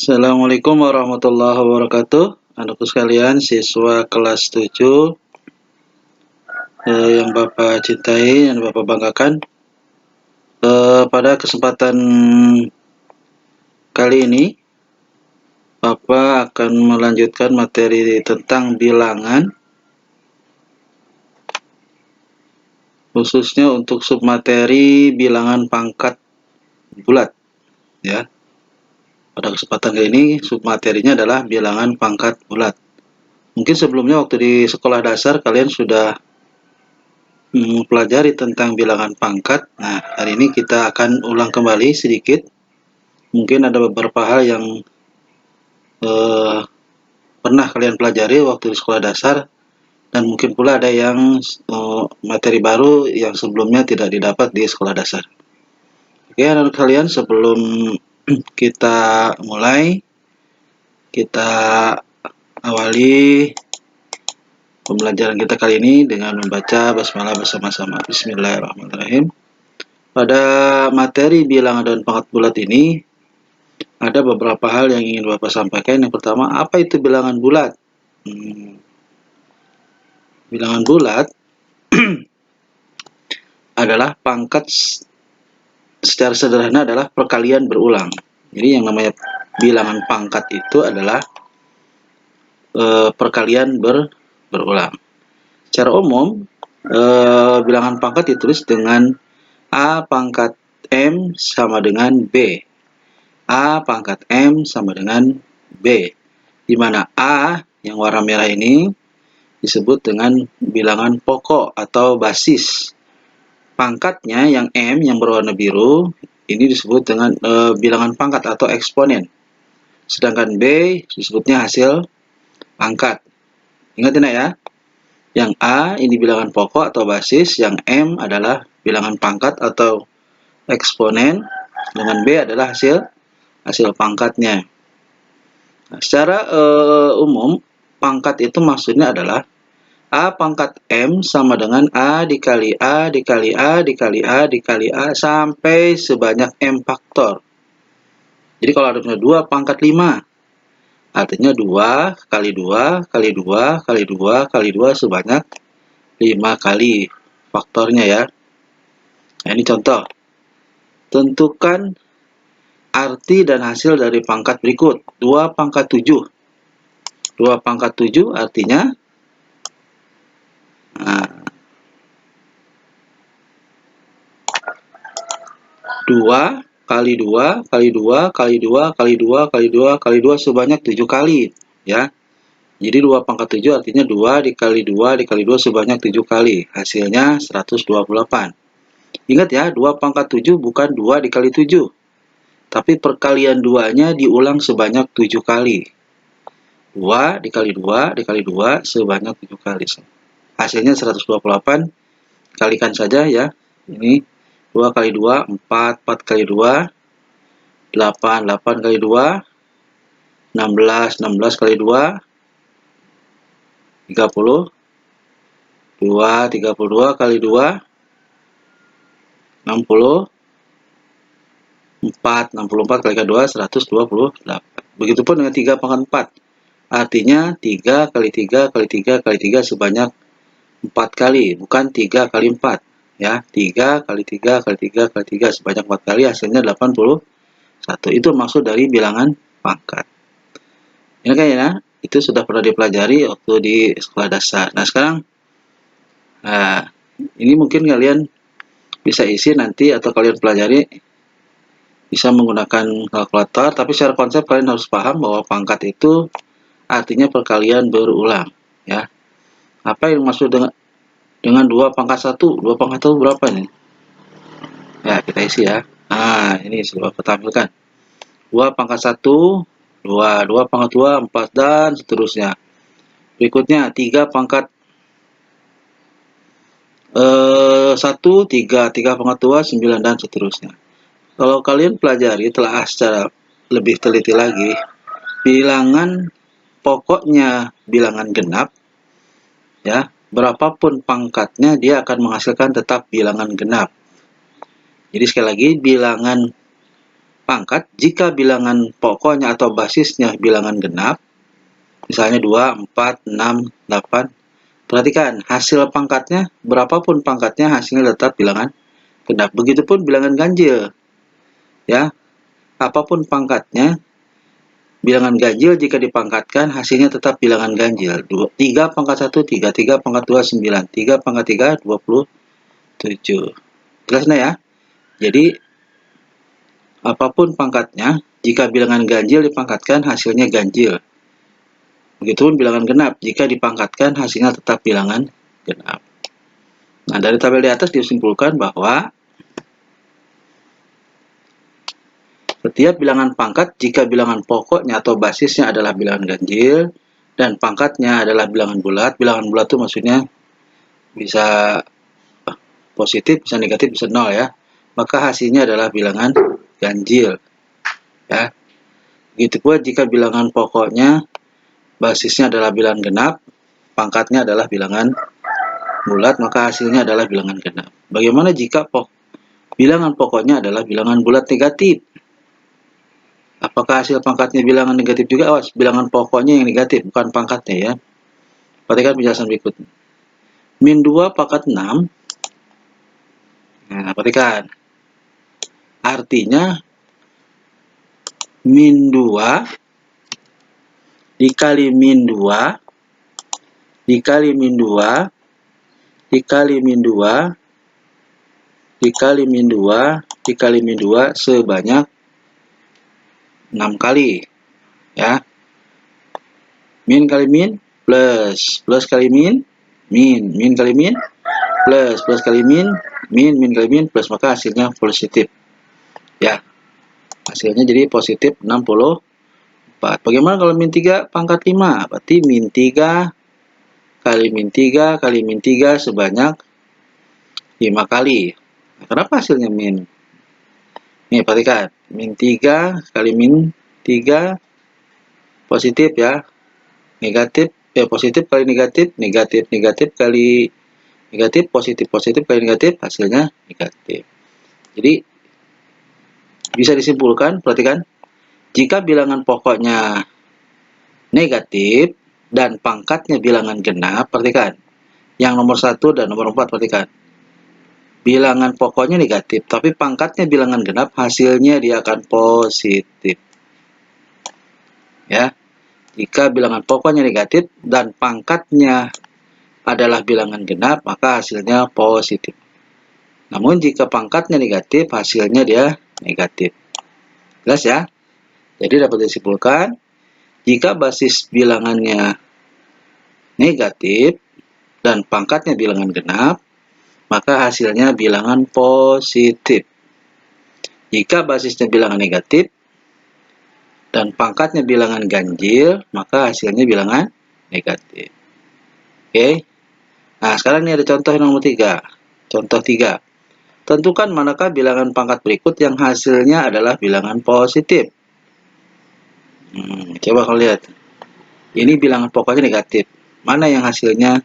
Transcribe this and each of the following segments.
Assalamualaikum warahmatullahi wabarakatuh. Anakku sekalian, siswa kelas 7 yang Bapak cintai dan Bapak banggakan. Pada kesempatan kali ini, Bapak akan melanjutkan materi tentang bilangan, khususnya untuk submateri bilangan pangkat bulat, ya. Pada kesempatan kali ini, submaterinya adalah bilangan pangkat bulat. Mungkin sebelumnya waktu di sekolah dasar kalian sudah mempelajari tentang bilangan pangkat. Nah, hari ini kita akan ulang kembali sedikit. Mungkin ada beberapa hal yang pernah kalian pelajari waktu di sekolah dasar, dan mungkin pula ada yang materi baru yang sebelumnya tidak didapat di sekolah dasar. Oke, anak-anak kalian, sebelum kita mulai, kita awali pembelajaran kita kali ini dengan membaca basmalah bersama-sama. Bismillahirrahmanirrahim. Pada materi bilangan dan pangkat bulat ini, ada beberapa hal yang ingin Bapak sampaikan. Yang pertama, apa itu bilangan bulat? Bilangan bulat adalah pangkat, secara sederhana adalah perkalian berulang. Jadi yang namanya bilangan pangkat itu adalah perkalian berulang. Secara umum, bilangan pangkat ditulis dengan A pangkat M sama dengan B. A pangkat M sama dengan B. Di mana A yang warna merah ini disebut dengan bilangan pokok atau basis. Pangkatnya yang M yang berwarna biru ini disebut dengan bilangan pangkat atau eksponen. Sedangkan B disebutnya hasil pangkat. Ingat ini ya. Yang A ini bilangan pokok atau basis, yang M adalah bilangan pangkat atau eksponen, dengan B adalah hasil pangkatnya. Nah, secara umum, pangkat itu maksudnya adalah A pangkat M sama dengan A dikali A dikali A dikali A dikali A sampai sebanyak M faktor. Jadi kalau ada 2 pangkat 5, artinya 2 kali 2 kali 2 kali 2 kali 2 sebanyak 5 kali faktornya ya. Nah, ini contoh. Tentukan arti dan hasil dari pangkat berikut. 2 pangkat 7. 2 pangkat 7 artinya 2 kali 2 kali 2 kali 2 kali 2 kali 2 kali 2 sebanyak 7 kali ya. Jadi 2 pangkat 7 artinya 2 dikali 2 dikali 2 sebanyak 7 kali. Hasilnya 128. Ingat ya, 2 pangkat 7 bukan 2 dikali 7. Tapi perkalian 2-nya diulang sebanyak 7 kali. 2 dikali 2 dikali 2 sebanyak 7 kali. Hasilnya 128. Kalikan saja ya. Ini 2 kali 2, 4, 4 kali 2, 8, 8 kali 2, 16, 16 kali 2, 30, 2, 32 kali 2, 60, 4, 64 kali 2, 128. Begitupun dengan 3 pangkat 4. Artinya 3 kali 3 kali 3 kali 3 sebanyak 4 kali, bukan 3 kali 4. Ya, 3 kali 3 kali 3 kali 3 sebanyak 4 kali, hasilnya 81. Itu maksud dari bilangan pangkat. Ini kan ya, itu sudah pernah dipelajari waktu di sekolah dasar. Nah, sekarang ini mungkin kalian bisa isi nanti atau kalian pelajari bisa menggunakan kalkulator, tapi secara konsep kalian harus paham bahwa pangkat itu artinya perkalian berulang ya. Apa yang maksud dengan 2 pangkat 1? 2 pangkat 1 berapa ini? Ya, kita isi ya. Nah, ini sudah kita tampilkan. 2 pangkat 1, 2, 2 pangkat 2, 4, dan seterusnya. Berikutnya 3 pangkat 1, 3, 3 pangkat 2, 9, dan seterusnya. Kalau kalian pelajari telah secara lebih teliti lagi, bilangan pokoknya bilangan genap ya, berapapun pangkatnya dia akan menghasilkan tetap bilangan genap. Jadi sekali lagi, bilangan pangkat jika bilangan pokoknya atau basisnya bilangan genap, misalnya 2, 4, 6, 8. Perhatikan, hasil pangkatnya, berapapun pangkatnya, hasilnya tetap bilangan genap. Begitupun bilangan ganjil. Ya, apapun pangkatnya, bilangan ganjil jika dipangkatkan, hasilnya tetap bilangan ganjil. 3 pangkat 1, 3. 3 pangkat 2, 9. 3 pangkat 3, 27. Jelas nah ya? Jadi, apapun pangkatnya, jika bilangan ganjil dipangkatkan, hasilnya ganjil. Begitupun bilangan genap, jika dipangkatkan, hasilnya tetap bilangan genap. Nah, dari tabel di atas disimpulkan bahwa setiap bilangan pangkat jika bilangan pokoknya atau basisnya adalah bilangan ganjil dan pangkatnya adalah bilangan bulat. Bilangan bulat itu maksudnya bisa positif, bisa negatif, bisa nol ya. Maka hasilnya adalah bilangan ganjil. Ya. Begitu pula jika bilangan pokoknya basisnya adalah bilangan genap, pangkatnya adalah bilangan bulat, maka hasilnya adalah bilangan genap. Bagaimana jika bilangan pokoknya adalah bilangan bulat negatif? Apakah hasil pangkatnya bilangan negatif juga? Awas, bilangan pokoknya yang negatif, bukan pangkatnya ya. Perhatikan penjelasan berikut. Min 2 pangkat 6. Nah, perhatikan. Artinya, min 2 dikali min 2 dikali min 2 dikali min 2 dikali min 2 dikali min 2 sebanyak 6 kali. Ya. Min kali min plus, plus kali min, min kali min plus, plus kali min kali min plus, maka hasilnya positif. Ya, hasilnya jadi positif 64. Bagaimana kalau min 3 pangkat 5? Berarti min 3 kali min 3 kali min 3 sebanyak 5 kali. Nah, kenapa hasilnya min? Nih, perhatikan. Min 3 kali min 3 positif ya. Negatif, positif kali negatif, negatif, negatif kali negatif, positif, positif kali negatif, hasilnya negatif. Jadi, bisa disimpulkan, perhatikan, jika bilangan pokoknya negatif dan pangkatnya bilangan genap, perhatikan, yang nomor 1 dan nomor 4, perhatikan. Bilangan pokoknya negatif, tapi pangkatnya bilangan genap, hasilnya dia akan positif. Ya, jika bilangan pokoknya negatif dan pangkatnya adalah bilangan genap, maka hasilnya positif. Namun jika pangkatnya negatif, hasilnya dia negatif. Jelas ya? Jadi dapat disimpulkan, jika basis bilangannya negatif dan pangkatnya bilangan genap, maka hasilnya bilangan positif. Jika basisnya bilangan negatif dan pangkatnya bilangan ganjil, maka hasilnya bilangan negatif. Oke. Nah, sekarang ini ada contoh nomor 3. Contoh 3. Tentukan manakah bilangan pangkat berikut yang hasilnya adalah bilangan positif. Coba kalian lihat. Ini bilangan pokoknya negatif. Mana yang hasilnya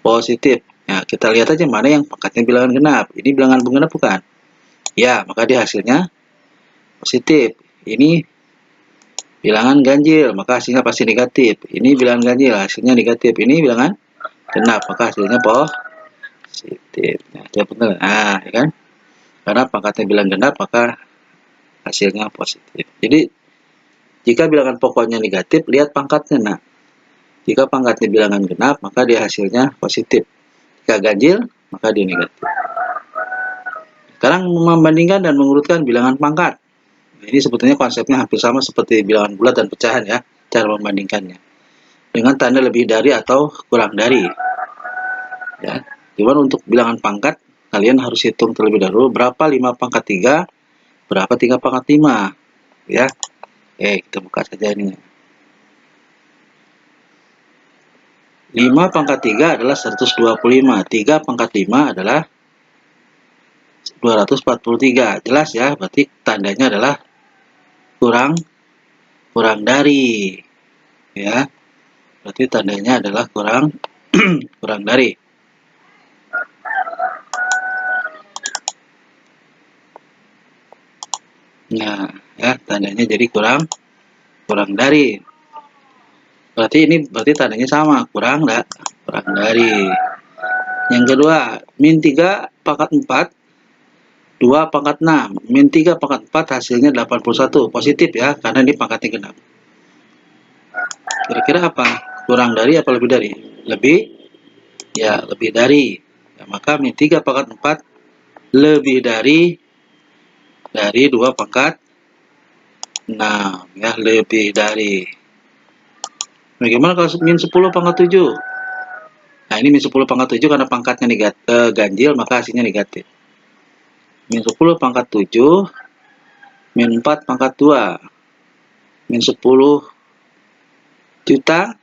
positif? Nah, kita lihat aja mana yang pangkatnya bilangan genap. Ini bilangan genap bukan? Ya, maka dia hasilnya positif. Ini bilangan ganjil, maka hasilnya pasti negatif. Ini bilangan ganjil, hasilnya negatif. Ini bilangan genap, maka hasilnya positif. Nah, itu benar. Nah, ya kan? Karena pangkatnya bilangan genap, maka hasilnya positif. Jadi, jika bilangan pokoknya negatif, lihat pangkatnya. Nah, jika pangkatnya bilangan genap, maka dia hasilnya positif. Jika ganjil, maka dia negatif. Sekarang membandingkan dan mengurutkan bilangan pangkat. Ini sebetulnya konsepnya hampir sama seperti bilangan bulat dan pecahan ya, cara membandingkannya. Dengan tanda lebih dari atau kurang dari. Ya. Cuman untuk bilangan pangkat, kalian harus hitung terlebih dahulu berapa 5 pangkat 3, berapa 3 pangkat 5. Ya. Oke, kita buka saja ini. 5 pangkat 3 adalah 125. 3 pangkat 5 adalah 243. Jelas ya, berarti tandanya adalah kurang dari. Ya. Berarti tandanya adalah kurang dari. Nah, ya tandanya jadi kurang dari. Berarti tandanya sama, kurang dari. Yang kedua, min 3 pangkat 4, 2 pangkat 6. Min 3 pangkat 4 hasilnya 81. Positif ya, karena ini pangkatnya genap. Kira-kira apa? Kurang dari apa lebih dari? Lebih, ya lebih dari. Ya, maka min 3 pangkat 4 lebih dari 2 pangkat 6. Ya, lebih dari. Bagaimana kalau min 10 pangkat 7? Nah, ini min 10 pangkat 7 karena pangkatnya ganjil, maka hasilnya negatif. Min 10 pangkat 7, min 4 pangkat 2, min 10 juta,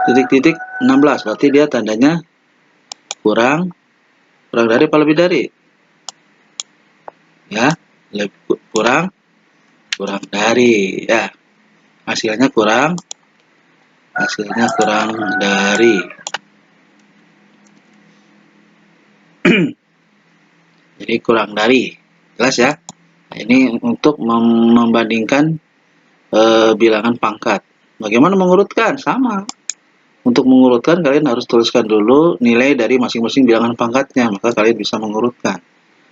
titik-titik 16. Berarti dia tandanya kurang dari apa lebih dari? Ya, kurang dari. Ya, hasilnya kurang dari. Jadi kurang dari. Jelas ya? Nah, ini untuk membandingkan bilangan pangkat. Bagaimana mengurutkan? Sama. Untuk mengurutkan, kalian harus tuliskan dulu nilai dari masing-masing bilangan pangkatnya, maka kalian bisa mengurutkan.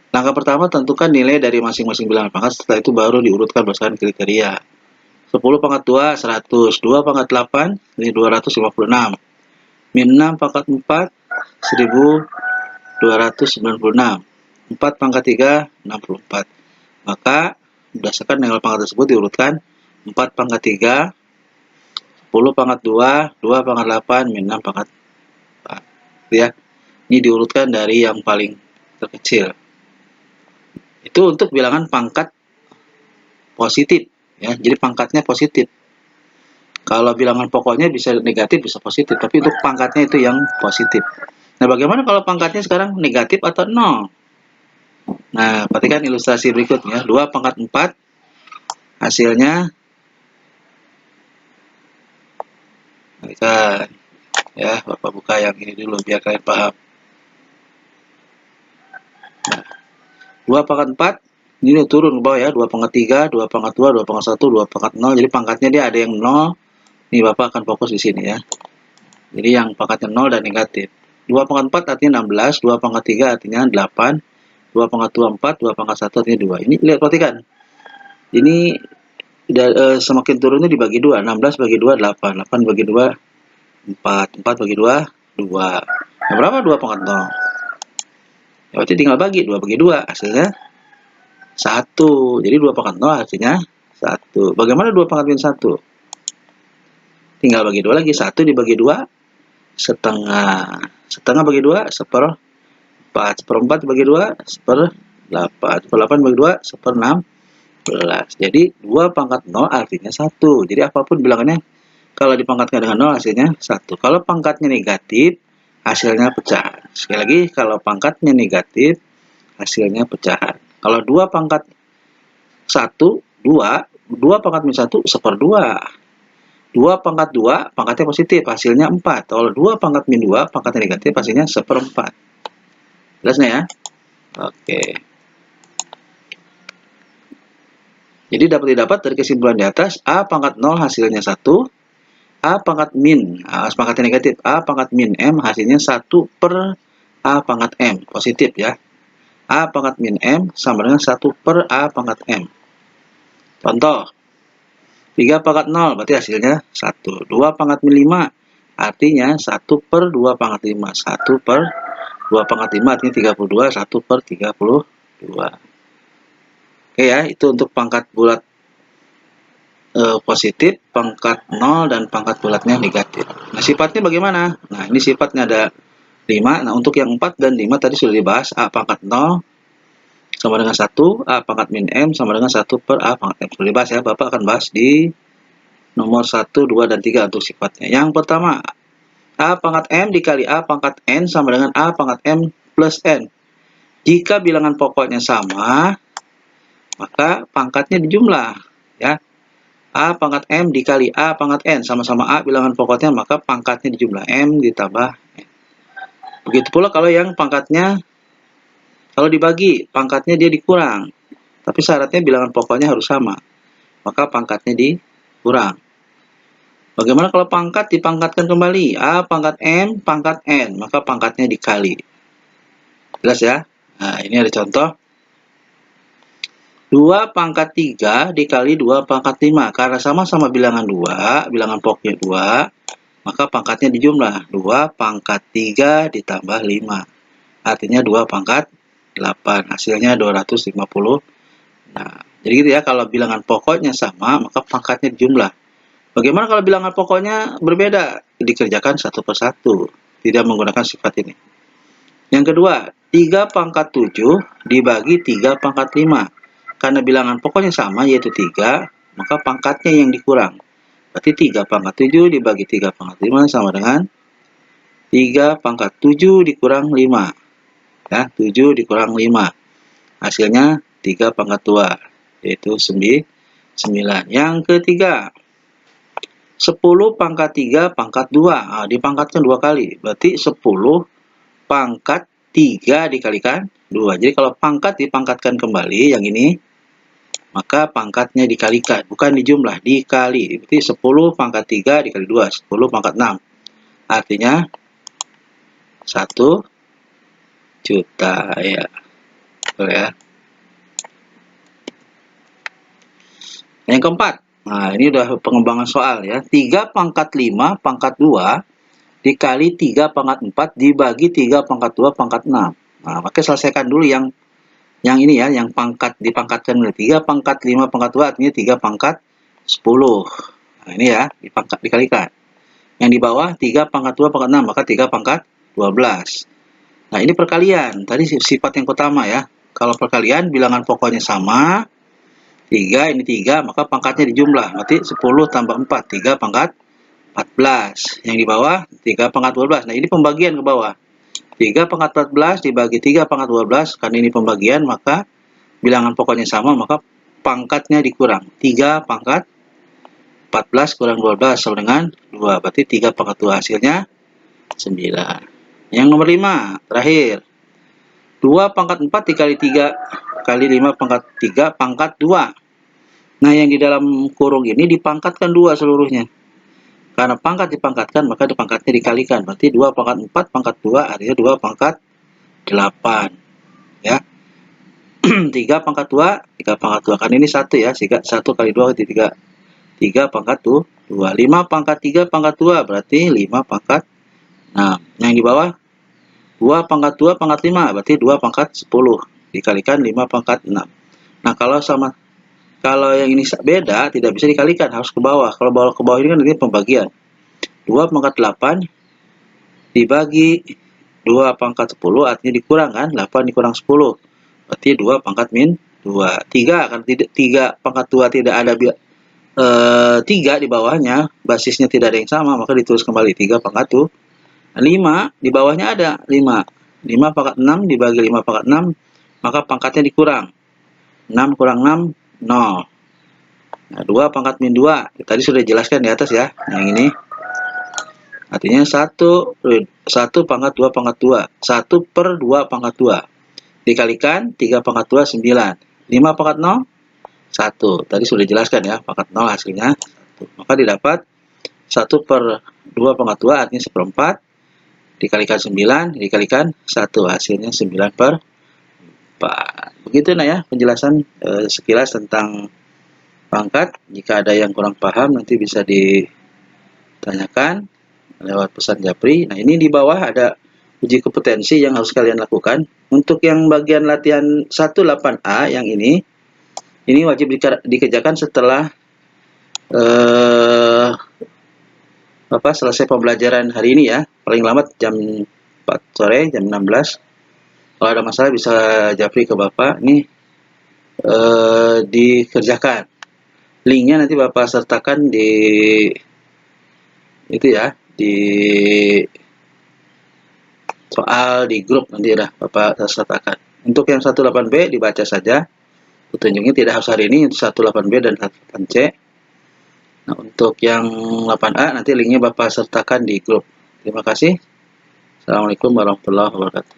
Langkah pertama, tentukan nilai dari masing-masing bilangan pangkat, setelah itu baru diurutkan berdasarkan kriteria. 10 pangkat 2, 100. 2 pangkat 8, ini 256. Min 6 pangkat 4, 1296. 4 pangkat 3, 64. Maka, berdasarkan nilai pangkat tersebut diurutkan 4 pangkat 3, 10 pangkat 2, 2 pangkat 8, min 6 pangkat 4. Ya, ini diurutkan dari yang paling terkecil. Itu untuk bilangan pangkat positif. Ya, jadi pangkatnya positif. Kalau bilangan pokoknya bisa negatif, bisa positif. Tapi untuk pangkatnya itu yang positif. Nah, bagaimana kalau pangkatnya sekarang negatif atau 0? Nah, perhatikan ilustrasi berikutnya. 2 pangkat 4, hasilnya, perhatikan. Ya, Bapak buka yang ini dulu biar kalian paham. Nah, 2 pangkat 4, ini udah turun ke bawah ya. 2 pangkat 3, 2 pangkat 2, 2 pangkat 1, 2 pangkat 0. Jadi pangkatnya dia ada yang 0. Ini Bapak akan fokus di sini ya. Jadi yang pangkatnya 0 dan negatif. 2 pangkat 4 artinya 16, 2 pangkat 3 artinya 8, 2 pangkat 2 4, 2 pangkat 1 artinya 2. Ini lihat, perhatikan. Ini semakin turunnya dibagi 2. 16 bagi 2, 8. 8 bagi 2, 4. 4 bagi 2, 2. Nah, berapa 2 pangkat 0? Ya, berarti tinggal bagi. 2 bagi 2, hasilnya 1. Jadi 2 pangkat 0 artinya 1. Bagaimana 2 pangkat min 1? Tinggal bagi 2 lagi. 1 dibagi 2, setengah. Setengah bagi 2, 1/4. 1/4 bagi 2, 1/8. 1/8 bagi 2, 1/16. Jadi 2 pangkat 0 artinya 1. Jadi apapun bilangannya, kalau dipangkatkan dengan 0 hasilnya 1. Kalau pangkatnya negatif, hasilnya pecahan. Sekali lagi, kalau pangkatnya negatif, hasilnya pecahan. Kalau 2 pangkat 1, 2. 2 pangkat min 1, 1/2. 2 pangkat 2, pangkatnya positif, hasilnya 4. Kalau 2 pangkat min 2, pangkatnya negatif, hasilnya 1/4. Jelas ya? Oke. Jadi dapat didapat dari kesimpulan di atas, A pangkat 0 hasilnya 1, A pangkat min, pangkatnya negatif, A pangkat min M hasilnya 1 per A pangkat M. Positif ya. A pangkat min M sama dengan 1 per A pangkat M. Contoh, 3 pangkat 0 berarti hasilnya 1. 2 pangkat min 5 artinya 1 per 2 pangkat 5. 1 per 2 pangkat 5 artinya 32. 1 per 32. Oke ya, itu untuk pangkat bulat positif, pangkat 0, dan pangkat bulatnya negatif. Nah, sifatnya bagaimana? Nah, ini sifatnya ada 5. Nah, untuk yang 4 dan 5 tadi sudah dibahas. A pangkat 0 sama dengan 1, A pangkat min M sama dengan 1 per A pangkat M. Sudah dibahas ya, Bapak akan bahas di nomor 1, 2, dan 3 untuk sifatnya. Yang pertama, A pangkat M dikali A pangkat N sama dengan A pangkat M plus N. Jika bilangan pokoknya sama, maka pangkatnya dijumlah. Ya, A pangkat M dikali A pangkat N, sama-sama A bilangan pokoknya, maka pangkatnya dijumlah. M ditambah N. Begitu pula kalau yang pangkatnya, kalau dibagi, pangkatnya dia dikurang. Tapi syaratnya bilangan pokoknya harus sama. Maka pangkatnya dikurang. Bagaimana kalau pangkat dipangkatkan kembali? A pangkat M pangkat N, maka pangkatnya dikali. Jelas ya? Nah, ini ada contoh. 2 pangkat 3 dikali 2 pangkat 5. Karena sama-sama bilangan 2, bilangan pokoknya 2, maka pangkatnya dijumlah. 2 pangkat 3 ditambah 5. Artinya 2 pangkat 8. Hasilnya 250. Nah, jadi gitu ya, kalau bilangan pokoknya sama, maka pangkatnya dijumlah. Bagaimana kalau bilangan pokoknya berbeda? Dikerjakan satu per satu, tidak menggunakan sifat ini. Yang kedua, 3 pangkat 7 dibagi 3 pangkat 5. Karena bilangan pokoknya sama, yaitu 3, maka pangkatnya yang dikurang. Berarti 3 pangkat 7 dibagi 3 pangkat 5 sama dengan 3 pangkat 7 dikurang 5. Ya, 7 dikurang 5. Hasilnya 3 pangkat 2, yaitu 9. Yang ketiga, 10 pangkat 3 pangkat 2. Nah, dipangkatkan 2 kali. Berarti 10 pangkat 3 dikalikan 2. Jadi kalau pangkat dipangkatkan kembali, yang ini, maka pangkatnya dikalikan. Bukan dijumlah, dikali. Berarti 10 pangkat 3 dikali 2. 10 pangkat 6. Artinya 1 juta. Ya, betul ya. Yang keempat. Nah, ini udah pengembangan soal ya. 3 pangkat 5 pangkat 2 dikali 3 pangkat 4 dibagi 3 pangkat 2 pangkat 6. Nah, maka selesaikan dulu yang ini ya, yang pangkat dipangkatkan dulu. 3 pangkat 5 pangkat 2 artinya 3 pangkat 10. Nah, ini ya, dikalikan. Yang di bawah 3 pangkat 2 pangkat 6, maka 3 pangkat 12. Nah, ini perkalian. Tadi sifat yang pertama ya. Kalau perkalian bilangan pokoknya sama, 3 ini 3, maka pangkatnya dijumlah. Berarti 10 tambah 4, 3 pangkat 14. Yang di bawah 3 pangkat 12. Nah, ini pembagian ke bawah. 3 pangkat 14 dibagi 3 pangkat 12. Karena ini pembagian, maka bilangan pokoknya sama, maka pangkatnya dikurang. 3 pangkat 14 kurang 12 sama dengan 2. Berarti 3 pangkat 2. Hasilnya 9. Yang nomor 5, terakhir. 2 pangkat 4 dikali 3 kali 5 pangkat 3 pangkat 2. Nah, yang di dalam kurung ini dipangkatkan 2 seluruhnya. Karena pangkat dipangkatkan, maka pangkatnya dikalikan. Berarti 2 pangkat 4 pangkat 2 artinya 2 pangkat 8. Ya. 3 pangkat 2, 3 pangkat 2. Kan ini 1 ya. 1 kali 2 berarti 3. 3 pangkat 2. 5 pangkat 3 pangkat 2 berarti 5 pangkat 6. Yang di bawah 2 pangkat 2 pangkat 5 berarti 2 pangkat 10 dikalikan 5 pangkat 6. Nah, kalau yang ini beda, tidak bisa dikalikan, harus ke bawah. Kalau ke bawah ini kan ini pembagian. 2 pangkat 8 dibagi 2 pangkat 10 artinya dikurang kan, 8 dikurang 10. Berarti 2 pangkat min 2. 3 kan 3 pangkat 2 tidak ada 3 di bawahnya, basisnya tidak ada yang sama, maka ditulis kembali 3 pangkat 2. 5 di bawahnya ada 5. 5 pangkat 6 dibagi 5 pangkat 6, maka pangkatnya dikurang. 6 kurang 6, 0. Nah, 2 pangkat min 2. Tadi sudah dijelaskan di atas ya. Yang ini. Artinya 1 pangkat 2 pangkat 2. 1 per 2 pangkat 2. Dikalikan 3 pangkat 2, 9. 5 pangkat 0, 1. Tadi sudah dijelaskan ya. Pangkat 0 hasilnya 1. Maka didapat 1 per 2 pangkat 2 artinya 1/4. Dikalikan 9, dikalikan 1. Hasilnya 9 per 4. Begitu nah ya penjelasan sekilas tentang pangkat. Jika ada yang kurang paham nanti bisa ditanyakan lewat pesan Japri. Nah, ini di bawah ada uji kompetensi yang harus kalian lakukan. Untuk yang bagian latihan 18A yang ini wajib dikerjakan setelah selesai pembelajaran hari ini ya. Paling lambat jam 4 sore, jam 16. Kalau ada masalah bisa Japri ke Bapak. Ini dikerjakan. Linknya nanti Bapak sertakan di itu ya, di soal di grup nanti dah Bapak sertakan. Untuk yang 18B dibaca saja. Petunjuknya tidak harus hari ini, 18B dan 18C. Nah, untuk yang 8A nanti linknya Bapak sertakan di grup. Terima kasih. Assalamualaikum warahmatullahi wabarakatuh.